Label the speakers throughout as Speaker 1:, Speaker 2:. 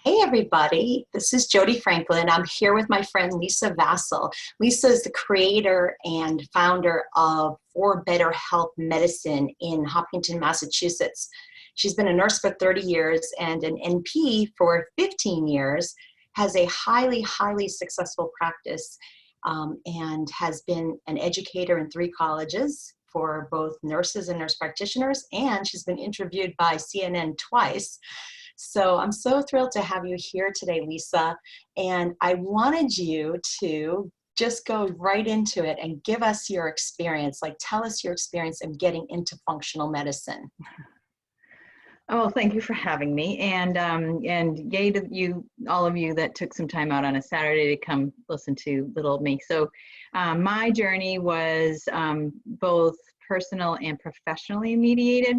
Speaker 1: Hey everybody, this is Jodi Franklin. I'm here with my friend Lisa Vasile. Lisa is the creator and founder of For Better Health Medicine in Hopkinton, Massachusetts. She's been a nurse for 30 years and an NP for 15 years, has a highly successful practice, and has been an educator in 3 colleges for both nurses and nurse practitioners, and she's been interviewed by CNN twice. So I'm so thrilled to have you here today, Lisa. And I wanted you to just go right into it and give us your experience. Like, tell us your experience of getting into functional medicine.
Speaker 2: Oh, thank you for having me, and yay to you, all of you that took some time out on a Saturday to come listen to little me. So, my journey was both personal and professionally mediated,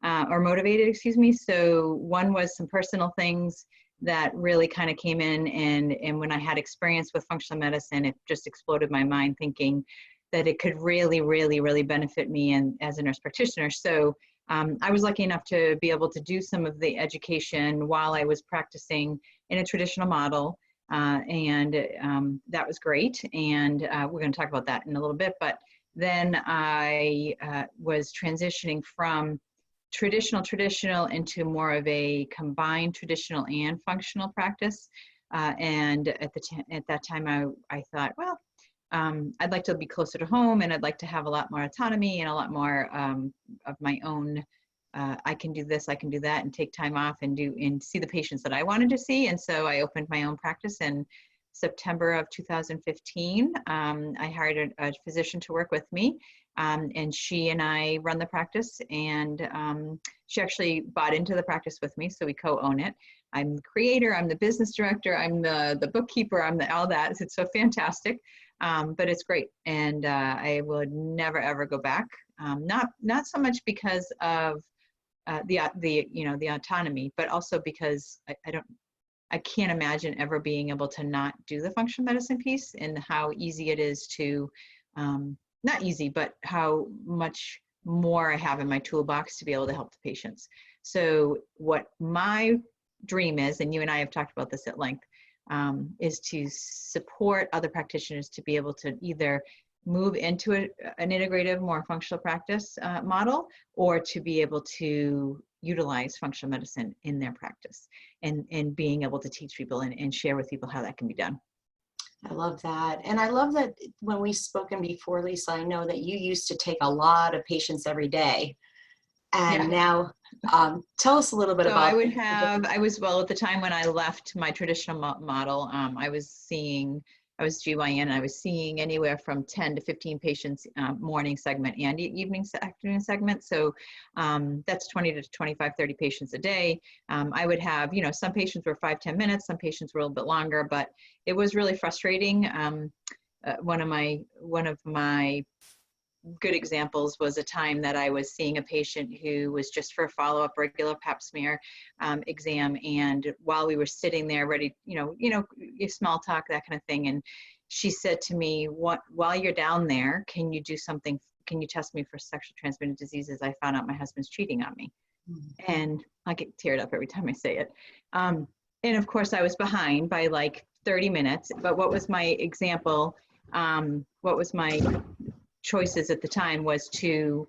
Speaker 2: or motivated, excuse me. So, one was some personal things that really kind of came in, and when I had experience with functional medicine, it just exploded my mind, thinking that it could really benefit me and as a nurse practitioner. So. I was lucky enough to be able to do some of the education while I was practicing in a traditional model, and that was great. And we're going to talk about that in a little bit. But then I was transitioning from traditional into more of a combined traditional and functional practice. And at that time, I thought, well, I'd like to be closer to home, and I'd like to have a lot more autonomy and a lot more of my own. I can do this, I can do that, and take time off and see the patients that I wanted to see. And so I opened my own practice in September of 2015. I hired a physician to work with me, and she and I run the practice. And she actually bought into the practice with me, so we co-own it. I'm the creator, I'm the business director, I'm the bookkeeper, I'm all that. It's so fantastic. But it's great, and I would never ever go back. Not so much because of the autonomy, but also because I can't imagine ever being able to not do the functional medicine piece, and how easy it is to not easy, but how much more I have in my toolbox to be able to help the patients. So what my dream is, and you and I have talked about this at length, is to support other practitioners to be able to either move into an integrative, more functional practice model, or to be able to utilize functional medicine in their practice, and being able to teach people and share with people how that can be done.
Speaker 1: I love that. And I love that when we've spoken before, Lisa, I know that you used to take a lot of patients every day. And now, tell us a little bit about.
Speaker 2: Well, at the time when I left my traditional model, I was GYN, and I was seeing anywhere from 10 to 15 patients, morning segment and afternoon segment. So that's 20 to 25, 30 patients a day. I would have, some patients were 5-10 minutes, some patients were a little bit longer, but it was really frustrating. One of my good examples was a time that I was seeing a patient who was just for a follow-up regular pap smear exam, and while we were sitting there ready, small talk, that kind of thing, and she said to me, while you're down there, can you test me for sexually transmitted diseases? I found out my husband's cheating on me. Mm-hmm. And I get teared up every time I say it. And of course I was behind by like 30 minutes, but what was my example? What was my choices at the time was to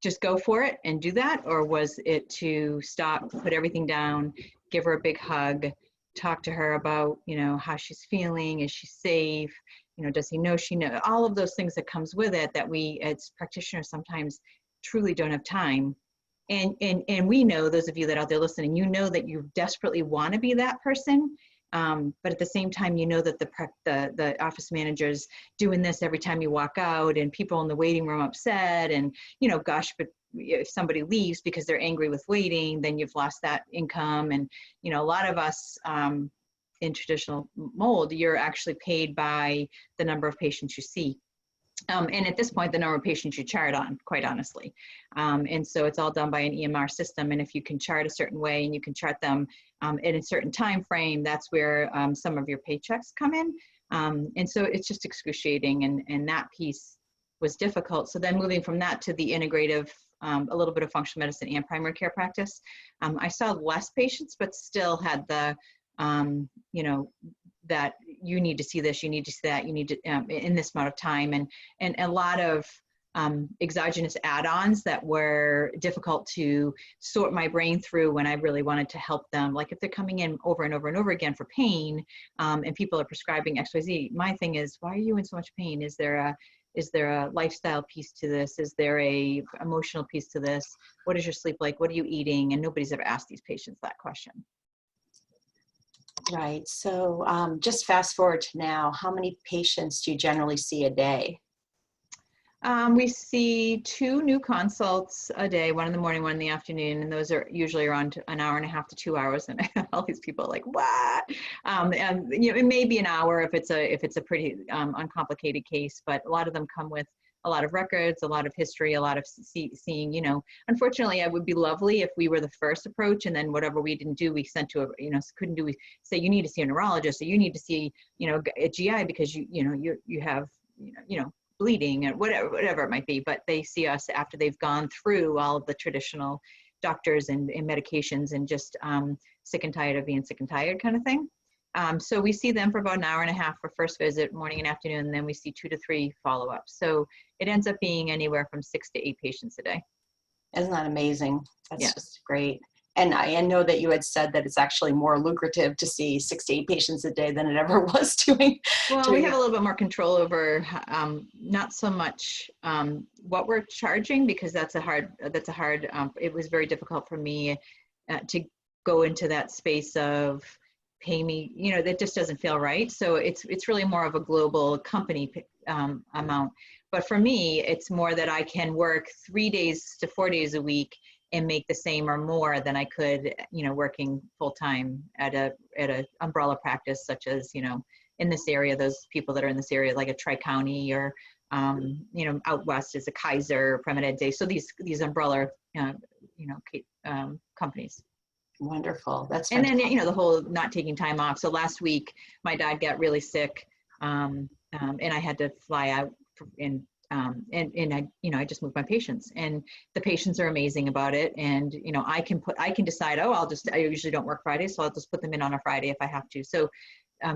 Speaker 2: just go for it and do that, or was it to stop, put everything down, give her a big hug, talk to her about how she's feeling, is she safe, does he know she knows, all of those things that comes with it that we as practitioners sometimes truly don't have time. And we know, those of you that are out there listening, that you desperately want to be that person. But at the same time, that the office manager's doing this every time you walk out, and people in the waiting room upset, and gosh, but if somebody leaves because they're angry with waiting, then you've lost that income. And a lot of us in traditional mold, you're actually paid by the number of patients you see. And at this point, the number of patients you chart on, quite honestly. And so it's all done by an EMR system. And if you can chart a certain way, and you can chart them in a certain time frame, that's where some of your paychecks come in. And so it's just excruciating. And that piece was difficult. So then moving from that to the integrative a little bit of functional medicine and primary care practice. I saw less patients, but still had the, you know, that you need to see this, you need to see that, you need to, in this amount of time, and a lot of exogenous add-ons that were difficult to sort my brain through when I really wanted to help them. Like if they're coming in over and over and over again for pain, and people are prescribing XYZ, my thing is, why are you in so much pain? Is there a lifestyle piece to this? Is there a emotional piece to this? What is your sleep like? What are you eating? And nobody's ever asked these patients that question.
Speaker 1: Right. So just fast forward to now, how many patients do you generally see a day?
Speaker 2: We see 2 new consults a day, one in the morning, one in the afternoon, and those are usually around an hour and a half to 2 hours. And all these people are like, what? And you know, it may be an hour if it's a pretty uncomplicated case, but a lot of them come with a lot of records, a lot of history, a lot of seeing, you know. Unfortunately, it would be lovely if we were the first approach, and then whatever we didn't do, we sent to a, you know, couldn't do, we say you need to see a neurologist, or you need to see, you know, a GI because you have, you know, bleeding and whatever it might be, but they see us after they've gone through all of the traditional doctors and medications and just sick and tired of being sick and tired kind of thing. So we see them for about an hour and a half for first visit, morning and afternoon, and then we see 2 to 3 follow-ups. So it ends up being anywhere from 6 to 8 patients a day.
Speaker 1: Isn't that amazing? That's
Speaker 2: Yeah.
Speaker 1: just great. And I know that you had said that it's actually more lucrative to see 6 to 8 patients a day than it ever was doing.
Speaker 2: Well, we have a little bit more control over not so much what we're charging, because that's a hard, it was very difficult for me to go into that space of pay me, you know, that just doesn't feel right. So it's really more of a global company amount. But for me, it's more that I can work 3 days to 4 days a week and make the same or more than I could, you know, working full time at a umbrella practice, such as, you know, in this area, those people that are in this area, like a Tri-County or, you know, out west is a Kaiser, Premed Day. So these umbrella, you know, companies.
Speaker 1: Wonderful. That's
Speaker 2: and
Speaker 1: fantastic.
Speaker 2: then, you know, the whole not taking time off. So last week, my dad got really sick, and I had to fly out and I, you know, I just moved my patients, and the patients are amazing about it. And, you know, I can decide, oh, I usually don't work Fridays, so I'll just put them in on a Friday if I have to. So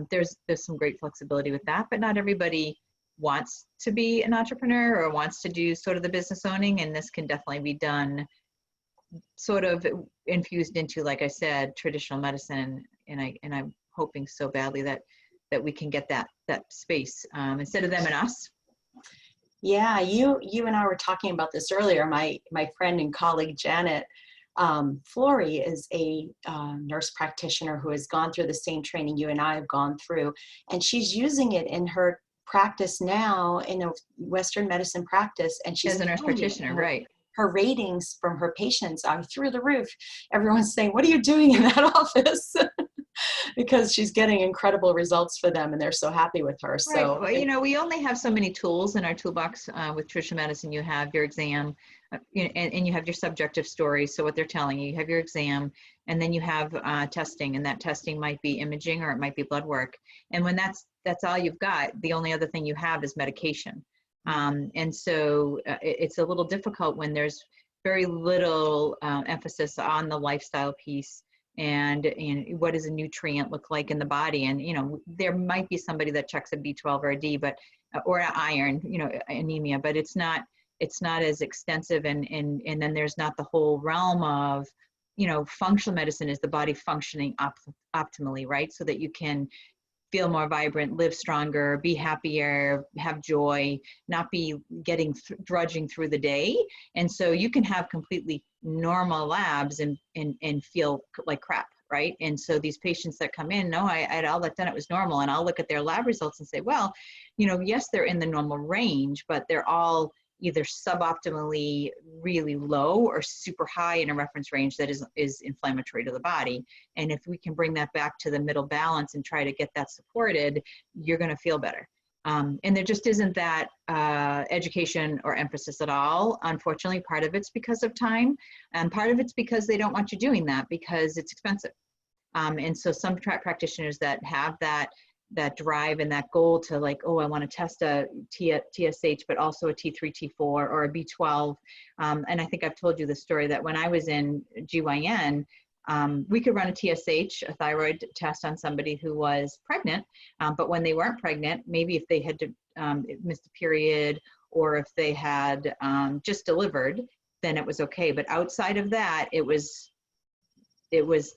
Speaker 2: there's some great flexibility with that, but not everybody wants to be an entrepreneur or wants to do sort of the business owning. And this can definitely be done sort of infused into, like I said, traditional medicine. And I'm hoping so badly that we can get that space instead of them and us.
Speaker 1: Yeah, you and I were talking about this earlier. My friend and colleague Janet Flory is a nurse practitioner who has gone through the same training you and I have gone through, and she's using it in her practice now, in a Western medicine practice, and she's
Speaker 2: as a nurse practitioner, right?
Speaker 1: Her ratings from her patients are through the roof. Everyone's saying, "What are you doing in that office?" Because she's getting incredible results for them, and they're so happy with her.
Speaker 2: Right.
Speaker 1: So,
Speaker 2: well, you know, we only have so many tools in our toolbox with traditional medicine. You have your exam, and you have your subjective stories. So what they're telling you, you have your exam, and then you have testing, and that testing might be imaging or it might be blood work. And when that's all you've got, the only other thing you have is medication. And so it's a little difficult when there's very little emphasis on the lifestyle piece. And what does a nutrient look like in the body? And, you know, there might be somebody that checks a B12 or a D, but, or iron, you know, anemia, but it's not as extensive. And then there's not the whole realm of, you know, functional medicine is the body functioning optimally, right? So that you can feel more vibrant, live stronger, be happier, have joy, not be getting drudging through the day. And so you can have completely normal labs and feel like crap, right? And so these patients that come in, no, I had all that done, it was normal. And I'll look at their lab results and say, well, you know, yes, they're in the normal range, but they're all either suboptimally really low or super high in a reference range that is inflammatory to the body. And if we can bring that back to the middle balance and try to get that supported, you're going to feel better. And there just isn't that education or emphasis at all. Unfortunately, part of it's because of time, and part of it's because they don't want you doing that because it's expensive. And so some practitioners that have that that drive and that goal to like, oh, I want to test a TSH, but also a T3, T4 or a B12. And I think I've told you the story that when I was in GYN, we could run a TSH, a thyroid test on somebody who was pregnant, but when they weren't pregnant, maybe if they had to missed a period or if they had just delivered, then it was okay. But outside of that, it was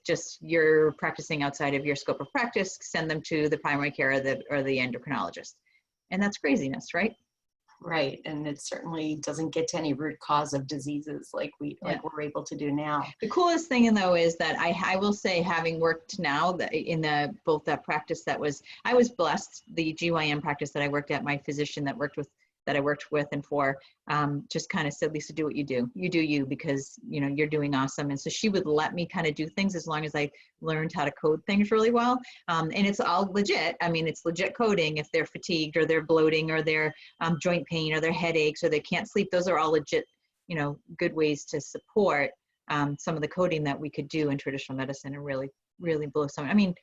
Speaker 2: just you're practicing outside of your scope of practice, send them to the primary care or the endocrinologist. And that's craziness, right?
Speaker 1: Right, and it certainly doesn't get to any root cause of diseases like we're able to do now.
Speaker 2: The coolest thing though is that I will say, having worked now in both that practice I was blessed, the GYN practice that I worked at, my physician that I worked with and for, just kind of said, Lisa, do what you do. You do you, because you're doing awesome. And so she would let me kind of do things as long as I learned how to code things really well. And it's all legit. I mean, it's legit coding if they're fatigued or they're bloating or they're joint pain or their headaches or they can't sleep. Those are all legit, good ways to support some of the coding that we could do in traditional medicine and really, really blow some. I mean,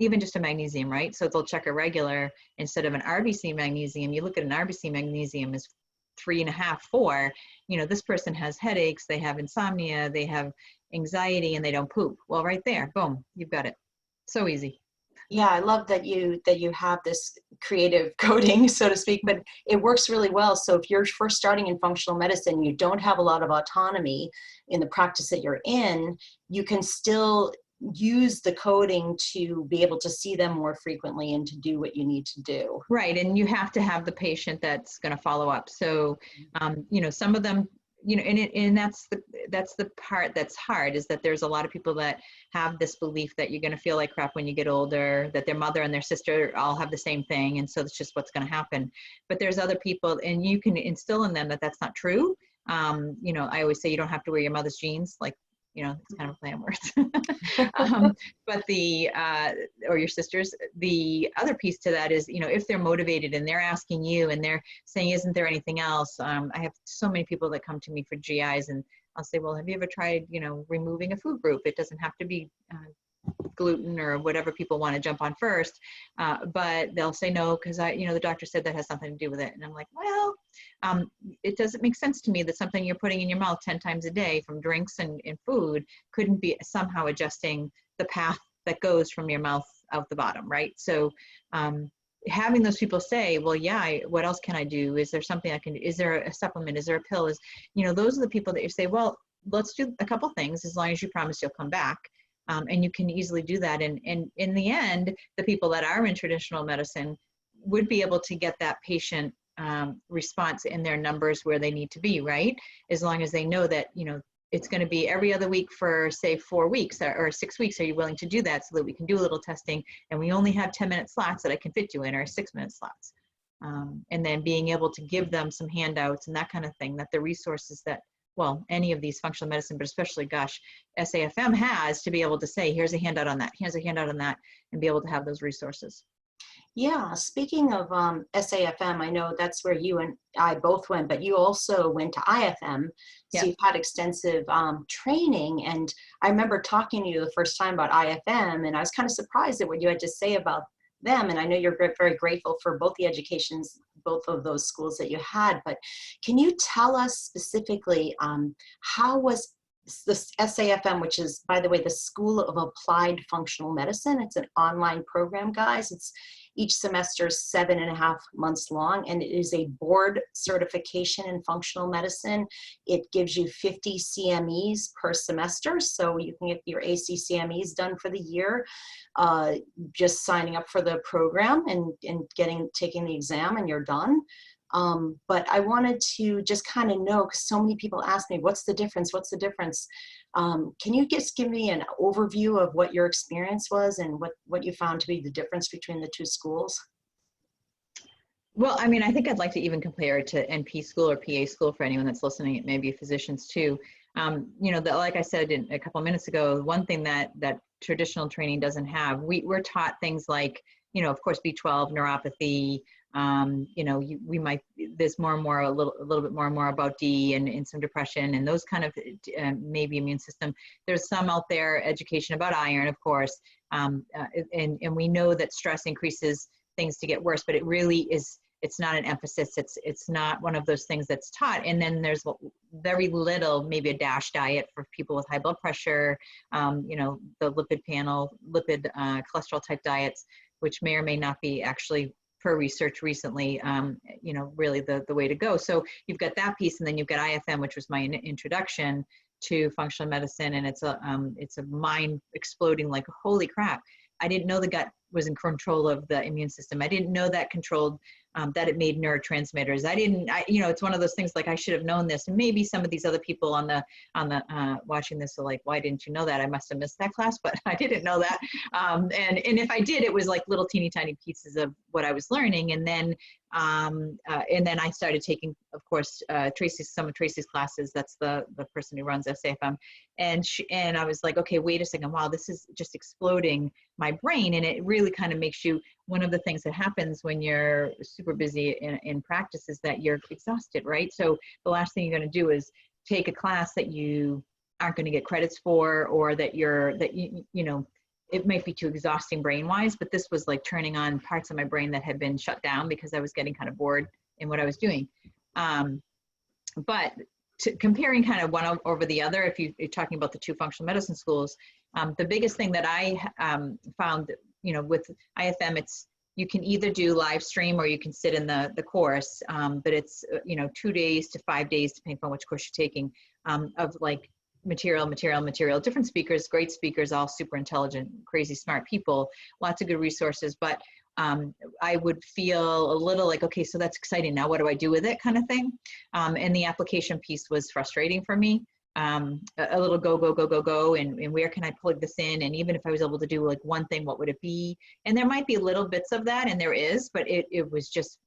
Speaker 2: even just a magnesium, right? So they'll check a regular instead of an RBC magnesium. You look at an RBC magnesium is 3.5, 4. This person has headaches, they have insomnia, they have anxiety, and they don't poop. Well, right there, boom, you've got it. So easy.
Speaker 1: Yeah, I love that you have this creative coding, so to speak, but it works really well. So if you're first starting in functional medicine, you don't have a lot of autonomy in the practice that you're in, you can still use the coding to be able to see them more frequently and to do what you need to do.
Speaker 2: Right, and you have to have the patient that's going to follow up. So, some of them, and that's the part that's hard, is that there's a lot of people that have this belief that you're going to feel like crap when you get older, that their mother and their sister all have the same thing, and so it's just what's going to happen. But there's other people, and you can instill in them that that's not true. I always say you don't have to wear your mother's jeans, like, it's kind of a play on words. But or your sisters, the other piece to that is, if they're motivated and they're asking you and they're saying, isn't there anything else? I have so many people that come to me for GIs, and I'll say, well, have you ever tried, removing a food group? It doesn't have to be gluten or whatever people want to jump on first. But they'll say no, because the doctor said that has something to do with it. And I'm like, well, it doesn't make sense to me that something you're putting in your mouth 10 times a day from drinks and food couldn't be somehow adjusting the path that goes from your mouth out the bottom, right? So having those people say, well, yeah, what else can I do? Is there something I can do? Is there a supplement? Is there a pill? Those are the people that you say, well, let's do a couple things as long as you promise you'll come back. And you can easily do that. And in the end, the people that are in traditional medicine would be able to get that patient response in their numbers where they need to be, right? As long as they know that, it's going to be every other week for, say, 4 weeks or 6 weeks. Are you willing to do that so that we can do a little testing? And we only have 10-minute slots that I can fit you in, or 6-minute slots. And then being able to give them some handouts and that kind of thing, that the resources that, well, any of these functional medicine, but especially, gosh, SAFM has, to be able to say, here's a handout on that, here's a handout on that, and be able to have those resources.
Speaker 1: Yeah, speaking of SAFM, I know that's where you and I both went, but you also went to IFM, so you've had extensive training. And I remember talking to you the first time about IFM, and I was kind of surprised at what you had to say about them. And I know you're very grateful for both the educations, both of those schools that you had, but can you tell us specifically how was this SAFM, which is, by the way, the School of Applied Functional Medicine? It's an online program, guys. It's each semester is 7.5 months long, and it is a board certification in functional medicine. It gives you 50 CMEs per semester, so you can get your ACCMEs done for the year, just signing up for the program and taking the exam, and you're done. But I wanted to just kind of know, because so many people ask me, what's the difference? What's the difference? Can you just give me an overview of what your experience was and what you found to be the difference between the two schools?
Speaker 2: Well, I mean, I think I'd like to even compare it to NP school or PA school for anyone that's listening. It may be physicians too. Like I said a couple of minutes ago, one thing that traditional training doesn't have, we're taught things like, of course, B12, neuropathy, there's more and more, a little bit more and more about D and some depression and those kind of maybe immune system. There's some out there, education about iron, of course. And we know that stress increases things to get worse, but it really is, it's not an emphasis. It's not one of those things that's taught. And then there's very little, maybe a DASH diet for people with high blood pressure, you know, the lipid panel, cholesterol type diets, which may or may not be actually, per research recently, you know, really the way to go. So you've got that piece, and then you've got IFM, which was my introduction to functional medicine, and it's a mind exploding, like, holy crap, I didn't know the gut was in control of the immune system. I didn't know that controlled, that it made neurotransmitters. You know, it's one of those things, like, I should have known this. And maybe some of these other people on the watching this are like, why didn't you know that? I must have missed that class, but I didn't know that. And if I did, it was like little teeny tiny pieces of what I was learning. And then I started taking, of course, some of Tracy's classes. That's the person who runs SAFM. And I was like, okay, wait a second. Wow, this is just exploding my brain. And it really kind of makes you, one of the things that happens when you're super busy in practice is that you're exhausted, right? So the last thing you're going to do is take a class that you aren't going to get credits for, or that you know, it might be too exhausting brain-wise, but this was like turning on parts of my brain that had been shut down because I was getting kind of bored in what I was doing. But comparing kind of one over the other, if you're talking about the two functional medicine schools, the biggest thing that I found, you know, with IFM, you can either do live stream or you can sit in the course, but it's, you know, 2 days to 5 days, depending on which course you're taking, of like material, different speakers, great speakers, all super intelligent, crazy smart people, lots of good resources. But I would feel a little like, okay, so that's exciting. Now what do I do with it, kind of thing. And the application piece was frustrating for me. A little go, and where can I plug this in? And even if I was able to do like one thing, what would it be? And there might be little bits of that, and there is, but it was just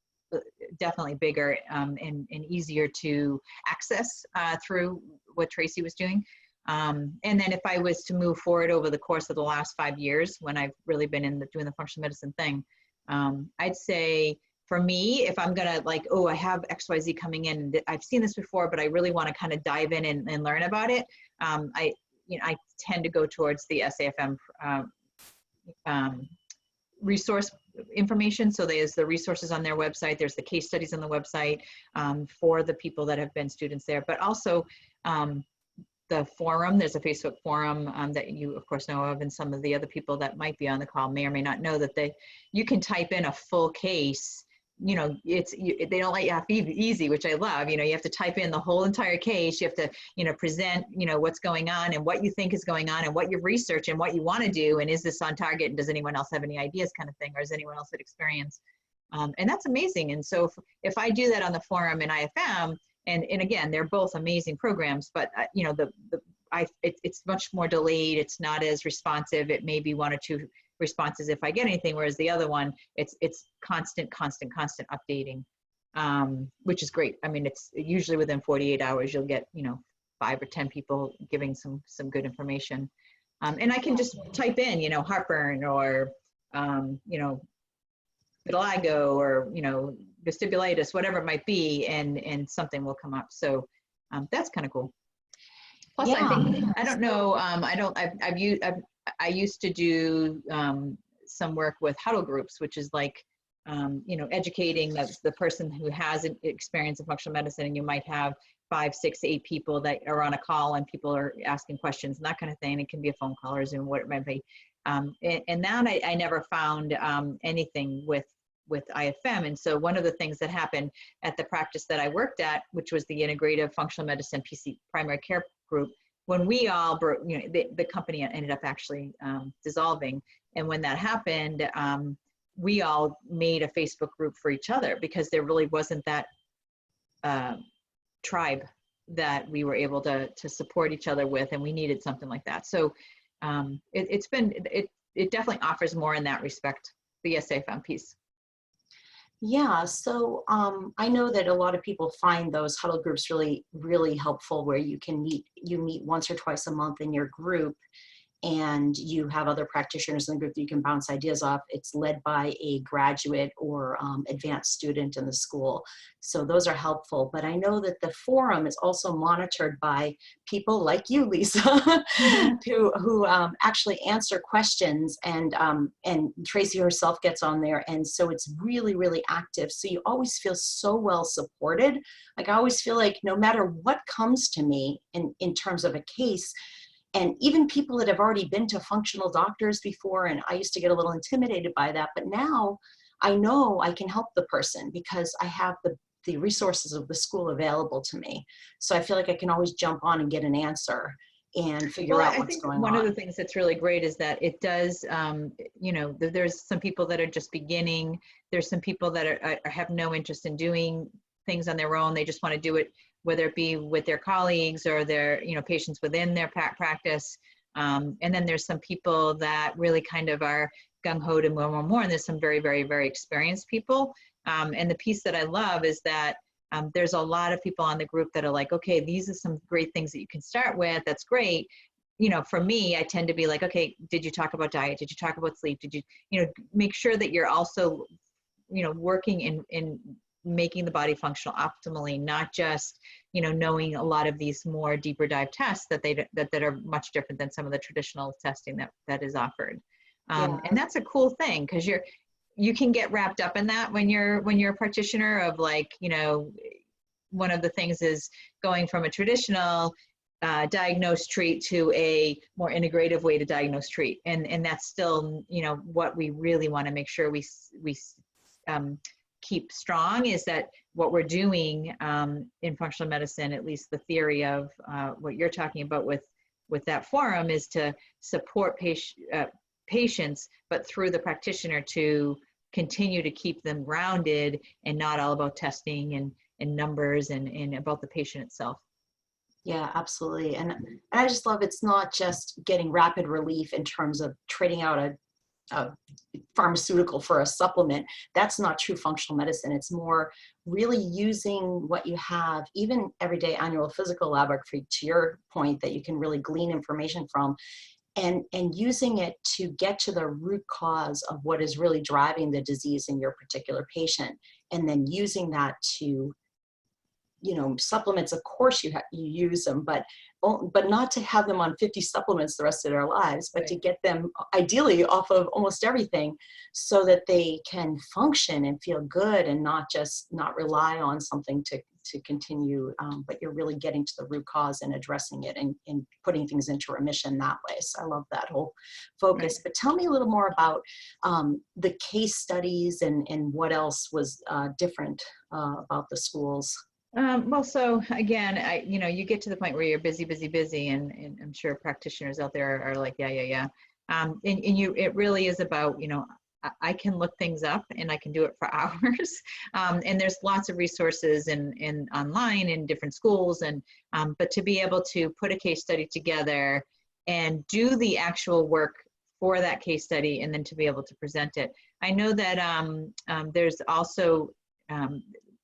Speaker 2: definitely bigger and easier to access through what Tracy was doing. And then if I was to move forward over the course of the last 5 years, when I've really been doing the functional medicine thing, I'd say for me, if I'm gonna like, oh, I have XYZ coming in, I've seen this before, but I really want to kind of dive in and learn about it. I tend to go towards the SAFM resource information. So there's the resources on their website. There's the case studies on the website for the people that have been students there, but also the forum. There's a Facebook forum that you of course know of, and some of the other people that might be on the call may or may not know that you can type in a full case. You know, they don't let you have easy, which I love. You know, you have to type in the whole entire case. You have to, you know, present, you know, what's going on and what you think is going on and what you've researched and what you want to do. And is this on target? And does anyone else have any ideas, kind of thing? Or has anyone else had experience? And that's amazing. And so if I do that on the forum in IFM, and again, they're both amazing programs, but you know, it's much more delayed. It's not as responsive. It may be 1 or 2 responses if I get anything, whereas the other one, it's constant updating, which is great. I mean, it's usually within 48 hours, you'll get, you know, 5 or 10 people giving some good information. And I can just type in, you know, heartburn or, you know, vitiligo or, you know, vestibulitis, whatever it might be, and something will come up. So that's kind of cool. Plus, yeah. I don't know, I used to do some work with huddle groups, which is like, you know, educating the person who has an experience in functional medicine, and you might have 5, 6, 8 people that are on a call and people are asking questions and that kind of thing. It can be a phone call or Zoom, what it might be. And that I never found anything with IFM. And so one of the things that happened at the practice that I worked at, which was the Integrative Functional Medicine PC Primary Care Group, when we all broke, you know, the company ended up actually dissolving. And when that happened, we all made a Facebook group for each other because there really wasn't that tribe that we were able to support each other with, and we needed something like that. So it definitely offers more in that respect, the SAFM piece.
Speaker 1: Yeah, so I know that a lot of people find those huddle groups really, really helpful, where you meet once or twice a month in your group, and you have other practitioners in the group that you can bounce ideas off. It's led by a graduate or advanced student in the school. So those are helpful. But I know that the forum is also monitored by people like you, Lisa, who actually answer questions, and Tracy herself gets on there. And so it's really, really active. So you always feel so well supported. Like I always feel like no matter what comes to me in terms of a case, and even people that have already been to functional doctors before, and I used to get a little intimidated by that, but now I know I can help the person because I have the resources of the school available to me. So I feel like I can always jump on and get an answer and figure out what's going on.
Speaker 2: One of the things that's really great is that it does, you know, there's some people that are just beginning. There's some people that have no interest in doing things on their own. They just want to do it, whether it be with their colleagues or their, you know, patients within their practice. And then there's some people that really kind of are gung-ho to more, and there's some very, very, very experienced people. And the piece that I love is that there's a lot of people on the group that are like, okay, these are some great things that you can start with. That's great. You know, for me, I tend to be like, okay, did you talk about diet? Did you talk about sleep? Did you, you know, make sure that you're also, you know, working in making the body functional optimally, not just, you know, knowing a lot of these more deeper dive tests that are much different than some of the traditional testing that is offered. And that's a cool thing, because you can get wrapped up in that when you're a practitioner of, like, you know, one of the things is going from a traditional diagnose treat to a more integrative way to diagnose treat, and that's still, you know, what we really want to make sure we keep strong, is that what we're doing in functional medicine, at least the theory of what you're talking about with that forum, is to support patients, but through the practitioner, to continue to keep them grounded and not all about testing and numbers and about the patient itself.
Speaker 1: Yeah, absolutely. And I just love, it's not just getting rapid relief in terms of trading out a pharmaceutical for a supplement. That's not true functional medicine. It's more really using what you have, even everyday annual physical laboratory, to your point, that you can really glean information from, and using it to get to the root cause of what is really driving the disease in your particular patient, and then using that to, you know, supplements, of course you use them, but not to have them on 50 supplements the rest of their lives, but to get them ideally off of almost everything, so that they can function and feel good, and not rely on something to continue, but you're really getting to the root cause and addressing it and putting things into remission that way. So I love that whole focus. But tell me a little more about the case studies and what else was different about the schools.
Speaker 2: Well, so again, you know, you get to the point where you're busy, and I'm sure practitioners out there are like, yeah. It really is about, you know, I can look things up and I can do it for hours. And there's lots of resources in online in different schools, and but to be able to put a case study together and do the actual work for that case study, and then to be able to present it. I know that there's also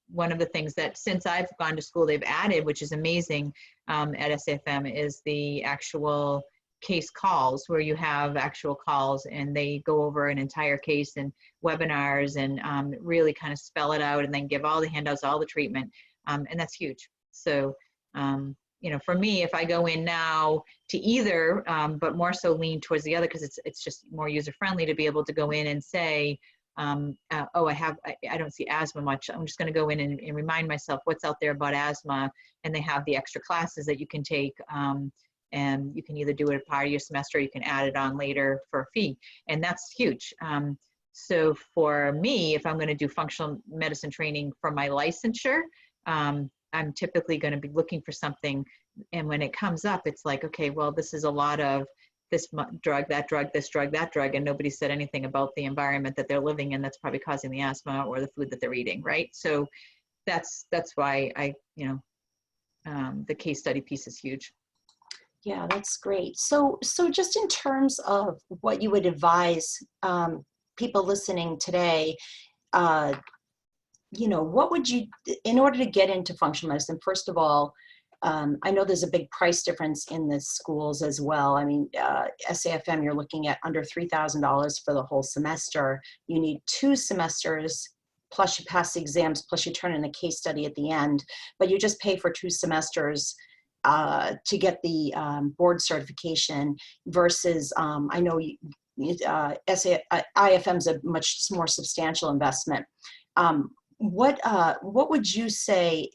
Speaker 2: one of the things that, since I've gone to school, they've added, which is amazing, at SAFM, is the actual case calls, where you have actual calls and they go over an entire case, and webinars, and really kind of spell it out, and then give all the handouts, all the treatment, and that's huge. So, you know, for me, if I go in now to either, but more so lean towards the other, because it's just more user friendly to be able to go in and say, oh, I don't see asthma much. I'm just going to go in and remind myself what's out there about asthma. And they have the extra classes that you can take. And you can either do it as part of your semester, or you can add it on later for a fee. And that's huge. So for me, if I'm going to do functional medicine training for my licensure, I'm typically going to be looking for something. And when it comes up, it's like, okay, well, this is a lot of this drug, that drug, this drug, that drug, and nobody said anything about the environment that they're living in that's probably causing the asthma, or the food that they're eating, right? So that's why the case study piece is huge.
Speaker 1: Yeah, that's great. So just in terms of what you would advise people listening today, you know, what would you, in order to get into functional medicine, first of all, I know there's a big price difference in the schools as well. I mean, SAFM, you're looking at under $3,000 for the whole semester. You need 2 semesters, plus you pass the exams, plus you turn in a case study at the end, but you just pay for 2 semesters to get the board certification versus, I know IFM is a much more substantial investment. What would you say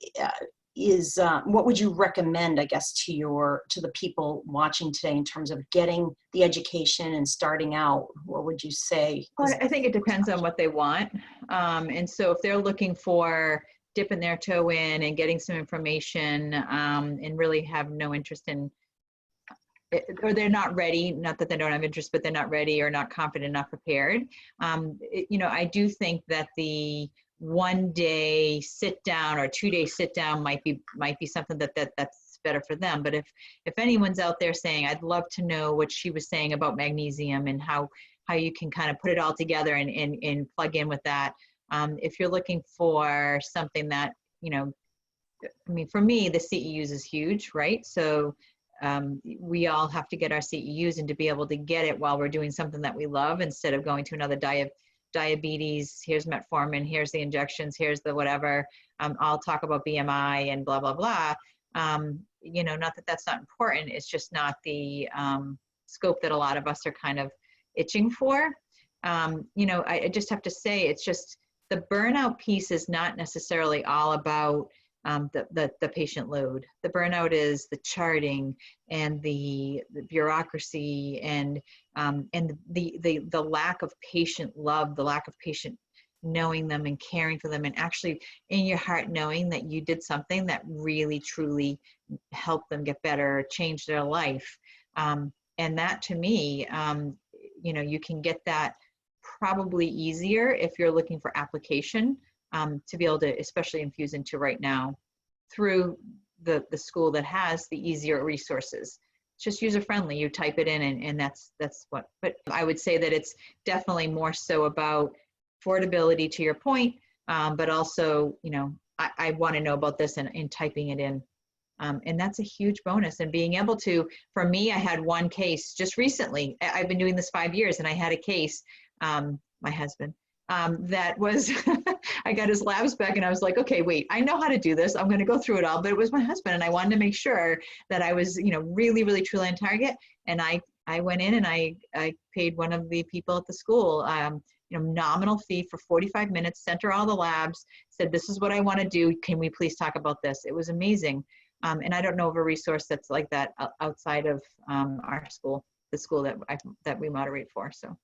Speaker 1: what would you recommend, I guess, to the people watching today in terms of getting the education and starting out? What would you say?
Speaker 2: Well, I think it depends on what they want. And so if they're looking for dipping their toe in and getting some information and really have no interest in, or they're not ready, not that they don't have interest, but they're not ready or not confident, not prepared. I do think that the 1-day sit down or 2-day sit down might be something that's better for them. But if anyone's out there saying, I'd love to know what she was saying about magnesium and how you can kind of put it all together and plug in with that. If you're looking for something that, for me, the CEUs is huge, right? So we all have to get our CEUs and to be able to get it while we're doing something that we love instead of going to another diabetes, here's metformin, here's the injections, here's the whatever. I'll talk about BMI and blah, blah, blah. Not that that's not important. It's just not the scope that a lot of us are kind of itching for. I just have to say, it's just the burnout piece is not necessarily all about the patient load. The burnout is the charting and the bureaucracy and the lack of patient love, the lack of patient knowing them and caring for them, and actually in your heart knowing that you did something that really truly helped them get better, change their life. And that to me, you can get that probably easier if you're looking for application. To be able to especially infuse into right now through the school that has the easier resources. It's just user friendly. You type it in and that's what, but I would say that it's definitely more so about affordability to your point, but also, I want to know about this and typing it in. And that's a huge bonus. And being able to, for me, I had one case just recently. I've been doing this 5 years and I had a case, my husband, that was, I got his labs back and I was like, okay, wait, I know how to do this. I'm going to go through it all, but it was my husband and I wanted to make sure that I was, really, really truly on target. And I went in and I paid one of the people at the school, nominal fee for 45 minutes, sent her all the labs, said, this is what I want to do. Can we please talk about this? It was amazing. And I don't know of a resource that's like that outside of our school, the school that we moderate for. So.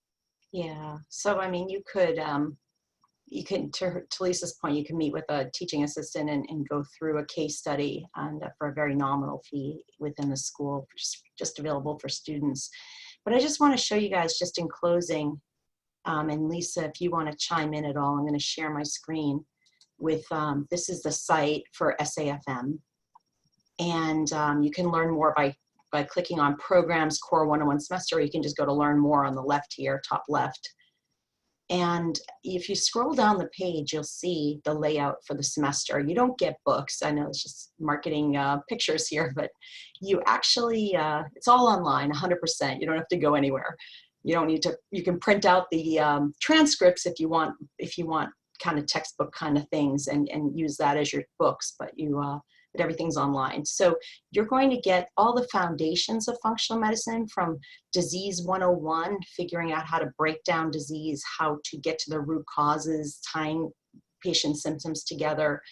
Speaker 1: Yeah. So, you could, to Lisa's point, you can meet with a teaching assistant and go through a case study for a very nominal fee within the school, just available for students. But I just want to show you guys just in closing, and Lisa, if you want to chime in at all, I'm going to share my screen with, this is the site for SAFM. And you can learn more by clicking on Programs Core 101 Semester, or you can just go to Learn More on the left here, top left. And if you scroll down the page, you'll see the layout for the semester. You don't get books. I know it's just marketing pictures here, but you actually, it's all online, 100%. You don't have to go anywhere. You don't need to, you can print out the transcripts if you want kind of textbook kind of things and use that as your books, but but everything's online. So you're going to get all the foundations of functional medicine from disease 101, figuring out how to break down disease, how to get to the root causes, tying patient symptoms together.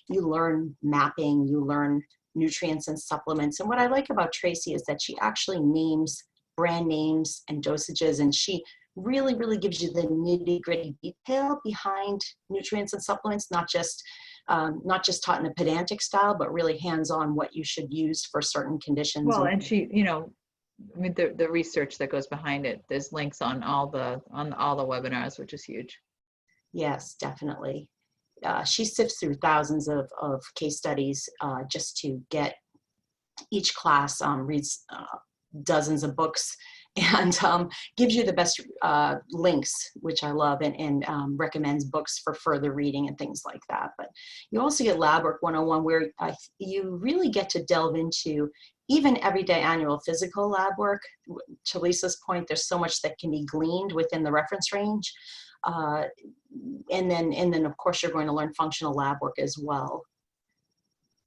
Speaker 1: You learn mapping, you learn nutrients and supplements. And what I like about Tracy is that she actually names brand names and dosages, and she really, really gives you the nitty-gritty detail behind nutrients and supplements, not just taught in a pedantic style, but really hands-on what you should use for certain conditions.
Speaker 2: Well, and she, the research that goes behind it, there's links on all the webinars, which is huge.
Speaker 1: Yes, definitely. She sifts through thousands of case studies just to get each class, reads dozens of books and gives you the best links, which I love, and recommends books for further reading and things like that. But you also get Lab Work 101, where you really get to delve into even everyday annual physical lab work. To Lisa's point, there's so much that can be gleaned within the reference range. And then of course, you're going to learn functional lab work as well.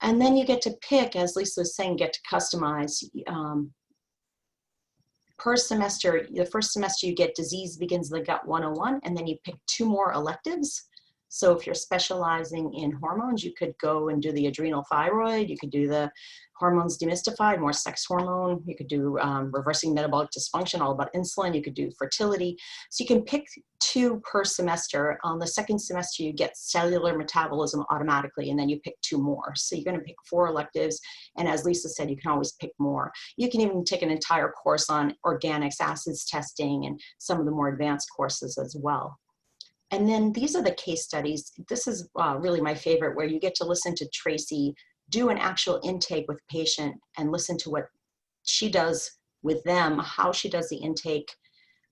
Speaker 1: And then you get to pick, as Lisa was saying, get to customize. Per semester, the first semester you get Disease Begins the Gut 101, and then you pick 2 more electives. So if you're specializing in hormones, you could go and do the adrenal thyroid, you could do the hormones demystified, more sex hormone, you could do reversing metabolic dysfunction, all about insulin, you could do fertility. So you can pick 2 per semester. On the second semester, you get cellular metabolism automatically, and then you pick 2 more. So you're going to pick 4 electives, and as Lisa said, you can always pick more. You can even take an entire course on organics, acids testing, and some of the more advanced courses as well. And then these are the case studies. This is really my favorite, where you get to listen to Tracy do an actual intake with patient and listen to what she does with them, how she does the intake,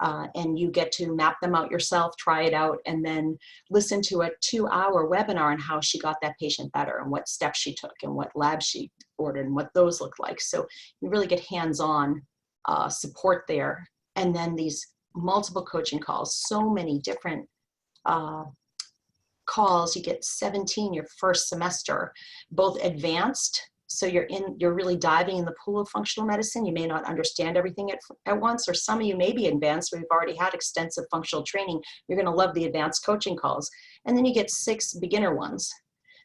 Speaker 1: and you get to map them out yourself, try it out, and then listen to a 2-hour webinar on how she got that patient better and what steps she took and what labs she ordered and what those look like. So you really get hands-on support there. And then these multiple coaching calls, so many different calls. You get 17 your first semester, both advanced, so you're really diving in the pool of functional medicine. You may not understand everything at once, or some of you may be advanced, where you've already had extensive functional training. You're going to love the advanced coaching calls. And then you get 6 beginner ones,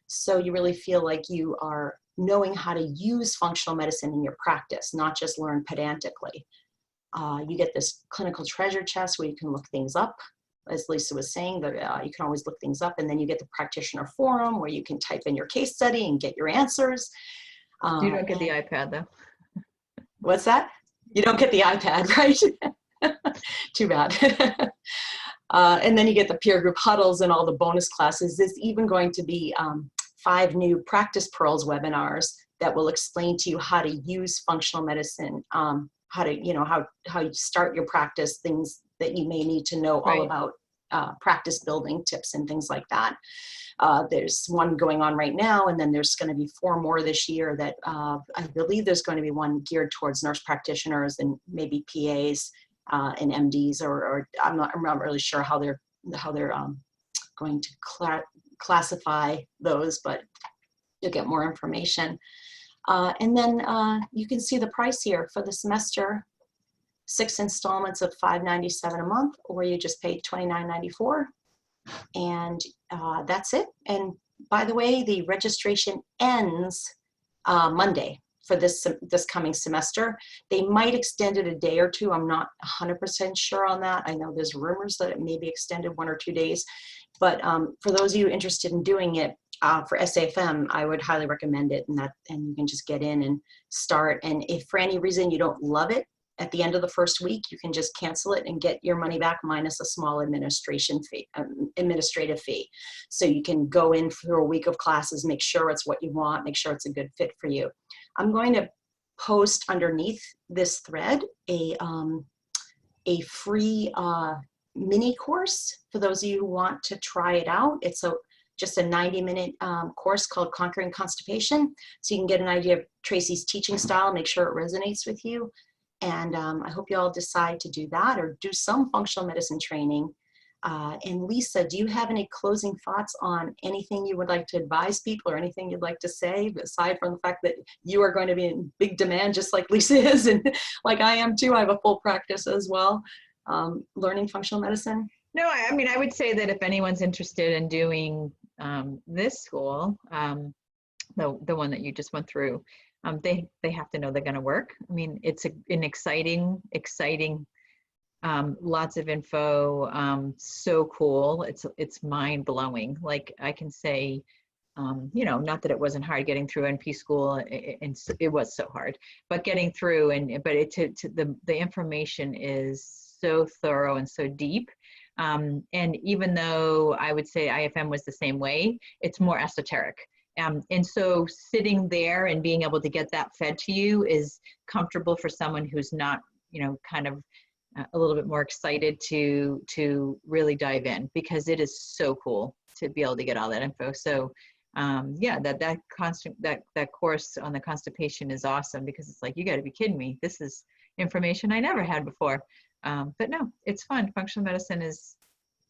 Speaker 1: so you really feel like you are knowing how to use functional medicine in your practice, not just learn pedantically. You get this clinical treasure chest where you can look things up. As Lisa was saying, you can always look things up, and then you get the practitioner forum where you can type in your case study and get your answers.
Speaker 2: You don't get the iPad though.
Speaker 1: What's that? You don't get the iPad, right? Too bad. And then you get the peer group huddles and all the bonus classes. There's even going to be 5 new Practice Pearls webinars that will explain to you how to use functional medicine, how you start your practice, things that you may need to know all about practice building tips and things like that. There's one going on right now, and then there's going to be 4 more this year that I believe there's going to be one geared towards nurse practitioners and maybe PAs and MDs, or I'm not really sure how they're going to classify those, but you'll get more information. And then you can see the price here for the semester. 6 installments of $597 a month, or you just pay $29.94, and that's it. And by the way, the registration ends Monday for this coming semester. They might extend it a day or 2. I'm not 100% sure on that. I know there's rumors that it may be extended 1 or 2 days, but for those of you interested in doing it for SAFM, I would highly recommend it, and you can just get in and start. And if for any reason you don't love it, at the end of the first week, you can just cancel it and get your money back minus a small administrative fee. So you can go in for a week of classes, make sure it's what you want, make sure it's a good fit for you. I'm going to post underneath this thread a free mini course for those of you who want to try it out. It's just a 90-minute course called Conquering Constipation. So you can get an idea of Tracy's teaching style, make sure it resonates with you. And I hope you all decide to do that or do some functional medicine training. And Lisa, do you have any closing thoughts on anything you would like to advise people, or anything you'd like to say, aside from the fact that you are going to be in big demand, just like Lisa is, and like I am too? I have a full practice as well, learning functional medicine.
Speaker 2: No, I mean, I would say that if anyone's interested in doing this school, the one that you just went through, they have to know they're going to work. I mean, it's an exciting, lots of info, so cool. It's mind blowing. Like I can say, not that it wasn't hard getting through NP school, and it was so hard, but getting through the information is so thorough and so deep. And even though I would say IFM was the same way, it's more esoteric. And so sitting there and being able to get that fed to you is comfortable for someone who's not, kind of a little bit more excited to really dive in, because it is so cool to be able to get all that info. So yeah, that course on the constipation is awesome, because it's like, you got to be kidding me. This is information I never had before. But no, it's fun. Functional medicine is,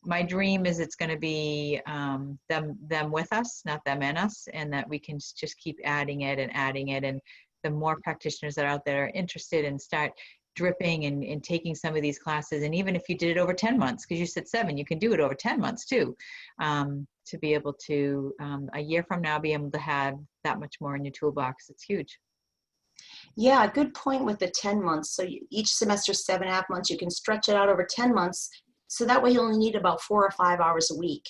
Speaker 2: my dream is it's going to be them with us, not them and us, and that we can just keep adding it and adding it. And the more practitioners that are out there are interested and start dripping and taking some of these classes, and even if you did it over 10 months, because you said 7, you can do it over 10 months too, to be able to, a year from now, be able to have that much more in your toolbox. It's huge.
Speaker 1: Yeah, good point with the 10 months. So each semester, 7.5 months, you can stretch it out over 10 months. So that way you only need about 4 or 5 hours a week,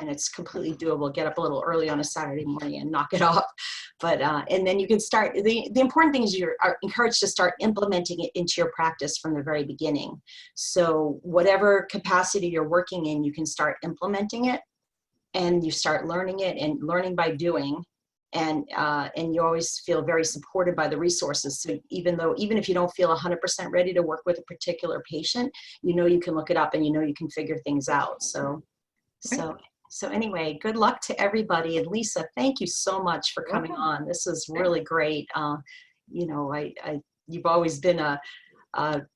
Speaker 1: and it's completely doable. Get up a little early on a Saturday morning and knock it off. But, and then you can start, the important thing is you are encouraged to start implementing it into your practice from the very beginning. So whatever capacity you're working in, you can start implementing it, and you start learning it, and learning by doing. And you always feel very supported by the resources. So even if you don't feel 100% ready to work with a particular patient, you know you can look it up, and you know you can figure things out. So anyway, good luck to everybody. And Lisa, thank you so much for coming on. This is really great. You know, you've always been a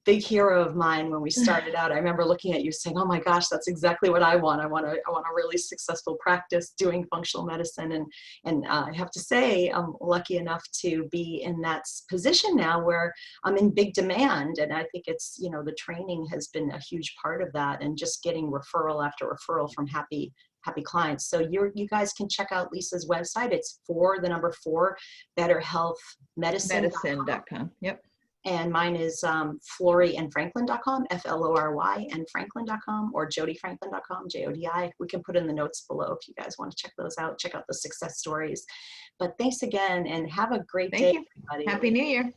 Speaker 1: big hero of mine. When we started out, I remember looking at you saying, oh my gosh, that's exactly what I want. I want a really successful practice doing functional medicine. And I have to say, I'm lucky enough to be in that position now where I'm in big demand. And I think it's, you know, the training has been a huge part of that, and just getting referral after referral from happy clients. So you guys can check out Lisa's website. It's 4 betterhealthmedicine.com.
Speaker 2: Yep.
Speaker 1: And mine is floryandfranklin.com, FLORY and franklin.com, or jodifranklin.com, JODI. We can put in the notes below if you guys want to check those out, check out the success stories. But thanks again, and have a great day, everybody.
Speaker 2: Happy New Year.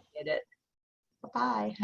Speaker 1: Bye-bye.